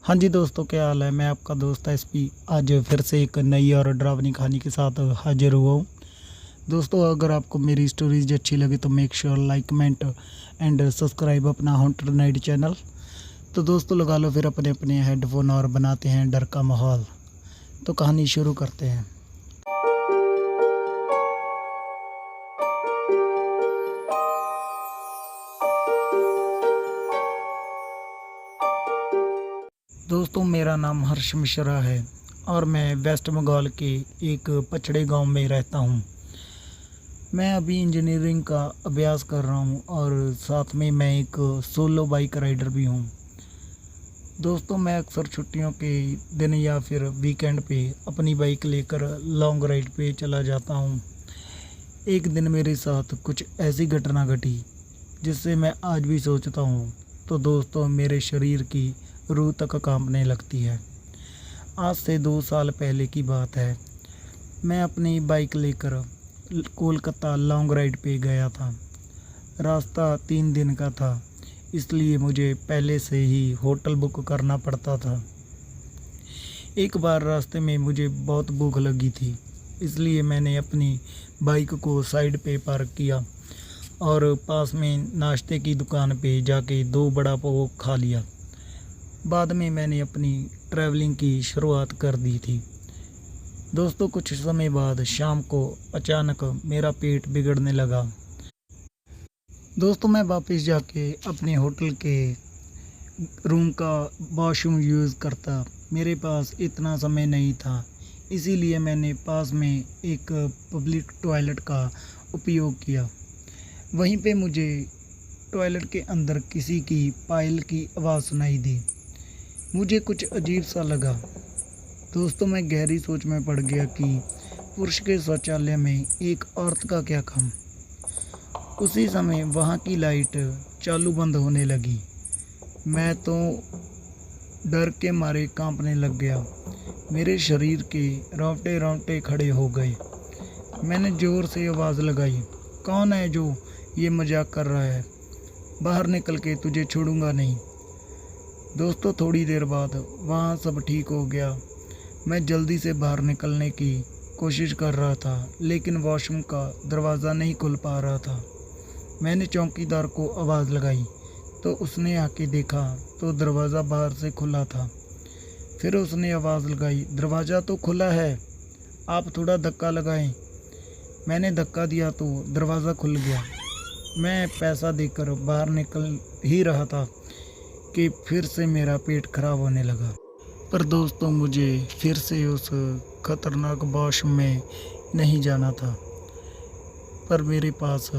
हाँ जी दोस्तों, क्या हाल है। मैं आपका दोस्त एसपी आज फिर से एक नई और डरावनी कहानी के साथ हाजिर हुआ हूँ। दोस्तों, अगर आपको मेरी स्टोरीज अच्छी लगे तो make sure like comment and subscribe अपना हॉन्टेड नाइट चैनल। तो दोस्तों, लगा लो फिर अपने अपने हेडफोन और बनाते हैं डर का माहौल। तो कहानी शुरू करते हैं। दोस्तों, मेरा नाम हर्ष मिश्रा है और मैं वेस्ट बंगाल के एक पछड़े गांव में रहता हूं। मैं अभी इंजीनियरिंग का अभ्यास कर रहा हूं और साथ में मैं एक सोलो बाइक राइडर भी हूं। दोस्तों, मैं अक्सर छुट्टियों के दिन या फिर वीकेंड पे अपनी बाइक लेकर लॉन्ग राइड पे चला जाता हूं। एक दिन मेरे साथ कुछ ऐसी घटना घटी जिससे मैं आज भी सोचता हूं तो दोस्तों मेरे शरीर की रूह तक कांपने लगती है। आज से 2 साल पहले की बात है। मैं अपनी बाइक लेकर कोलकाता लॉन्ग राइड पे गया था। रास्ता 3 दिन का था, इसलिए मुझे पहले से ही होटल बुक करना पड़ता था। एक बार रास्ते में मुझे बहुत भूख लगी थी, इसलिए मैंने अपनी बाइक को साइड पे पार्क किया और पास में नाश्ते की दुकान पे जाके 2 बड़ा पाव खा लिया। बाद में मैंने अपनी ट्रैवलिंग की शुरुआत कर दी थी। दोस्तों, कुछ समय बाद शाम को अचानक मेरा पेट बिगड़ने लगा। दोस्तों, मैं वापस जाके अपने होटल के रूम का वॉशरूम यूज़ करता। मेरे पास इतना समय नहीं था, इसीलिए मैंने पास में एक पब्लिक टॉयलेट का उपयोग किया। वहीं पे मुझे टॉयलेट के अंदर किसी की पायल की आवाज़ सुनाई दी। मुझे कुछ अजीब सा लगा। दोस्तों, मैं गहरी सोच में पड़ गया कि पुरुष के शौचालय में एक औरत का क्या काम। उसी समय वहाँ की लाइट चालू बंद होने लगी। मैं तो डर के मारे कांपने लग गया। मेरे शरीर के रोंगटे रोंगटे खड़े हो गए। मैंने ज़ोर से आवाज़ लगाई, कौन है जो ये मजाक कर रहा है? बाहर निकल के, तुझे छोड़ूंगा नहीं। दोस्तों, थोड़ी देर बाद वहाँ सब ठीक हो गया। मैं जल्दी से बाहर निकलने की कोशिश कर रहा था, लेकिन वॉशरूम का दरवाज़ा नहीं खुल पा रहा था। मैंने चौकीदार को आवाज़ लगाई तो उसने आके देखा तो दरवाज़ा बाहर से खुला था। फिर उसने आवाज़ लगाई, दरवाज़ा तो खुला है, आप थोड़ा धक्का लगाएं। मैंने धक्का दिया तो दरवाज़ा खुल गया। मैं पैसा देकर बाहर निकल ही रहा था कि फिर से मेरा पेट खराब होने लगा। पर दोस्तों, मुझे फिर से उस खतरनाक वॉशरूम में नहीं जाना था, पर मेरे पास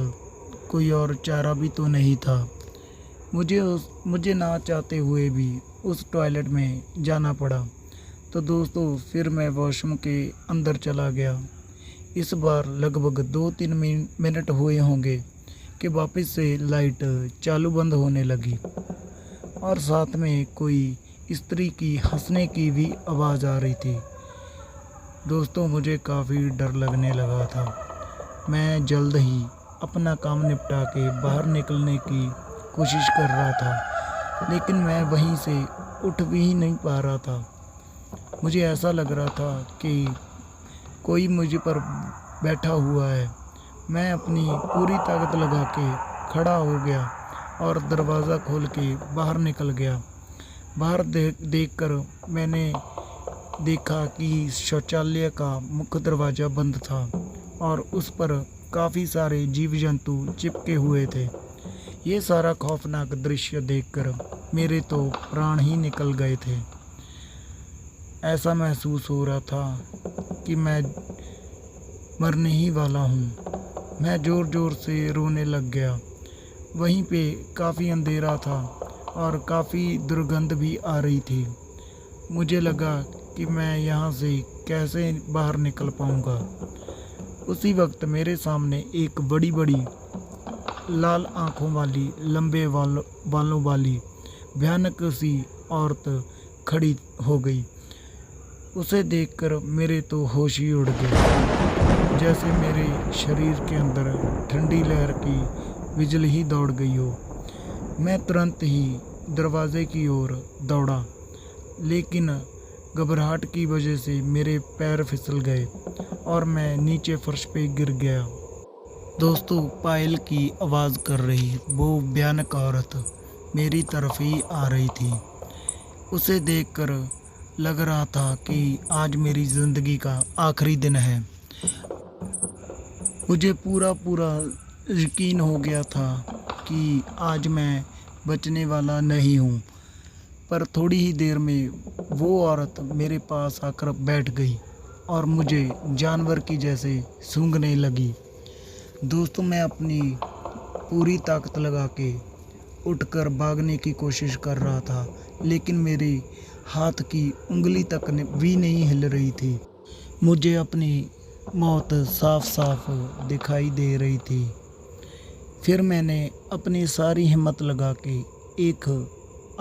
कोई और चारा भी तो नहीं था। मुझे ना चाहते हुए भी उस टॉयलेट में जाना पड़ा। तो दोस्तों, फिर मैं वॉशरूम के अंदर चला गया। इस बार लगभग 2-3 मिनट हुए होंगे कि वापस से लाइट चालू बंद होने लगी और साथ में कोई स्त्री की हंसने की भी आवाज़ आ रही थी। दोस्तों, मुझे काफ़ी डर लगने लगा था। मैं जल्द ही अपना काम निपटा के बाहर निकलने की कोशिश कर रहा था, लेकिन मैं वहीं से उठ भी नहीं पा रहा था। मुझे ऐसा लग रहा था कि कोई मुझ पर बैठा हुआ है। मैं अपनी पूरी ताकत लगा के खड़ा हो गया और दरवाज़ा खोल के बाहर निकल गया। बाहर देखकर मैंने देखा कि शौचालय का मुख्य दरवाज़ा बंद था और उस पर काफ़ी सारे जीव जंतु चिपके हुए थे। ये सारा खौफनाक दृश्य देखकर मेरे तो प्राण ही निकल गए थे। ऐसा महसूस हो रहा था कि मैं मरने ही वाला हूँ। मैं ज़ोर ज़ोर से रोने लग गया। वहीं पे काफ़ी अंधेरा था और काफ़ी दुर्गंध भी आ रही थी। मुझे लगा कि मैं यहाँ से कैसे बाहर निकल पाऊँगा। उसी वक्त मेरे सामने एक बड़ी बड़ी लाल आँखों वाली, लंबे बालों वाली भयानक सी औरत खड़ी हो गई। उसे देखकर मेरे तो होश ही उड़ गए, जैसे मेरे शरीर के अंदर ठंडी लहर की बिजली ही दौड़ गई हो। मैं तुरंत ही दरवाजे की ओर दौड़ा लेकिन घबराहट की वजह से मेरे पैर फिसल गए और मैं नीचे फर्श पे गिर गया। दोस्तों, पायल की आवाज़ कर रही वो भयानक औरत मेरी तरफ ही आ रही थी। उसे देखकर लग रहा था कि आज मेरी ज़िंदगी का आखिरी दिन है। मुझे पूरा पूरा यकीन हो गया था कि आज मैं बचने वाला नहीं हूँ। पर थोड़ी ही देर में वो औरत मेरे पास आकर बैठ गई और मुझे जानवर की जैसे सूंघने लगी। दोस्तों, मैं अपनी पूरी ताकत लगा के उठकर भागने की कोशिश कर रहा था, लेकिन मेरे हाथ की उंगली तक भी नहीं हिल रही थी। मुझे अपनी मौत साफ साफ दिखाई दे रही थी। फिर मैंने अपनी सारी हिम्मत लगा के एक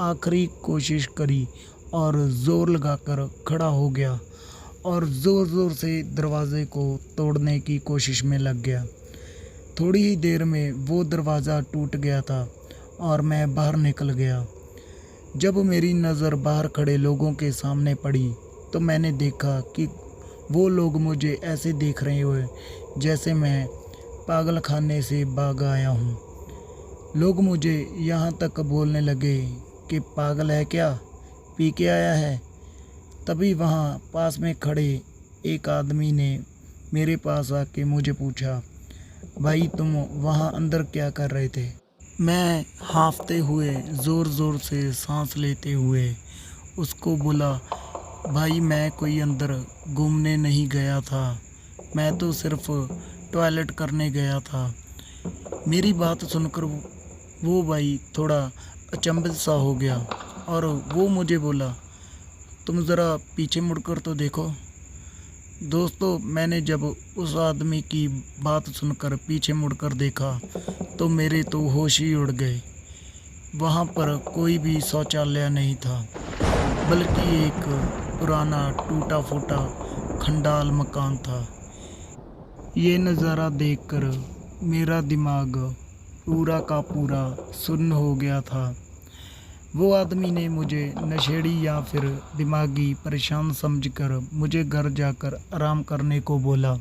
आखिरी कोशिश करी और ज़ोर लगाकर खड़ा हो गया और ज़ोर ज़ोर से दरवाज़े को तोड़ने की कोशिश में लग गया। थोड़ी ही देर में वो दरवाज़ा टूट गया था और मैं बाहर निकल गया। जब मेरी नज़र बाहर खड़े लोगों के सामने पड़ी तो मैंने देखा कि वो लोग मुझे ऐसे देख रहे हुए जैसे मैं पागल खाने से भाग आया हूँ। लोग मुझे यहाँ तक बोलने लगे कि पागल है क्या, पी के आया है। तभी वहाँ पास में खड़े एक आदमी ने मेरे पास आके मुझे पूछा, भाई तुम वहाँ अंदर क्या कर रहे थे? मैं हाँफते हुए ज़ोर ज़ोर से सांस लेते हुए उसको बोला, भाई मैं कोई अंदर घूमने नहीं गया था, मैं तो सिर्फ टॉयलेट करने गया था। मेरी बात सुनकर वो भाई थोड़ा अचंभित सा हो गया और वो मुझे बोला, तुम ज़रा पीछे मुड़कर तो देखो। दोस्तों, मैंने जब उस आदमी की बात सुनकर पीछे मुड़कर देखा तो मेरे तो होश ही उड़ गए। वहाँ पर कोई भी शौचालय नहीं था, बल्कि एक पुराना टूटा फूटा खंडाल मकान था। ये नज़ारा देखकर मेरा दिमाग पूरा का पूरा सुन्न हो गया था। वो आदमी ने मुझे नशेड़ी या फिर दिमागी परेशान समझकर मुझे घर जाकर आराम करने को बोला।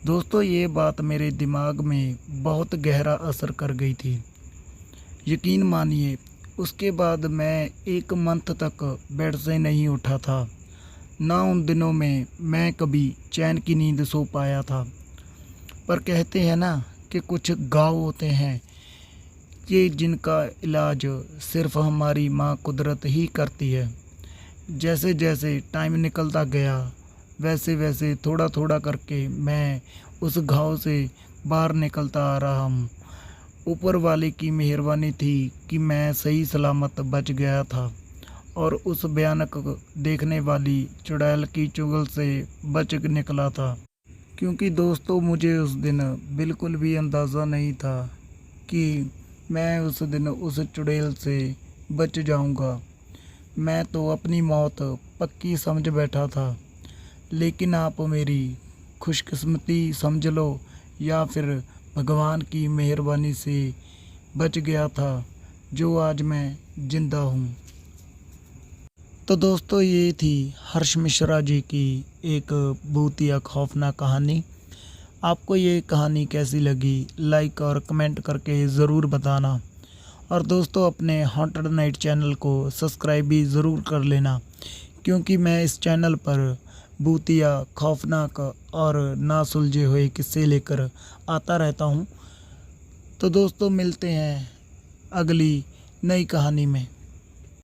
दोस्तों, ये बात मेरे दिमाग में बहुत गहरा असर कर गई थी। यकीन मानिए, उसके बाद मैं 1 मंथ तक बेड से नहीं उठा था। ना उन दिनों में मैं कभी चैन की नींद सो पाया था। पर कहते हैं ना कि कुछ घाव होते हैं कि जिनका इलाज सिर्फ हमारी माँ कुदरत ही करती है। जैसे जैसे टाइम निकलता गया वैसे वैसे थोड़ा थोड़ा करके मैं उस घाव से बाहर निकलता आ रहा हूँ। ऊपर वाले की मेहरबानी थी कि मैं सही सलामत बच गया था और उस भयानक देखने वाली चुड़ैल की चुगल से बच निकला था। क्योंकि दोस्तों, मुझे उस दिन बिल्कुल भी अंदाज़ा नहीं था कि मैं उस दिन उस चुड़ैल से बच जाऊंगा। मैं तो अपनी मौत पक्की समझ बैठा था। लेकिन आप मेरी खुशकिस्मती समझ लो या फिर भगवान की मेहरबानी से बच गया था, जो आज मैं ज़िंदा हूँ। तो दोस्तों, ये थी हर्ष मिश्रा जी की एक बहुत ही खौफनाक कहानी। आपको ये कहानी कैसी लगी, लाइक और कमेंट करके ज़रूर बताना। और दोस्तों, अपने हॉन्टेड नाइट चैनल को सब्सक्राइब भी ज़रूर कर लेना, क्योंकि मैं इस चैनल पर भूतिया, खौफनाक और ना सुलझे हुए किस्से लेकर आता रहता हूँ। तो दोस्तों, मिलते हैं अगली नई कहानी में।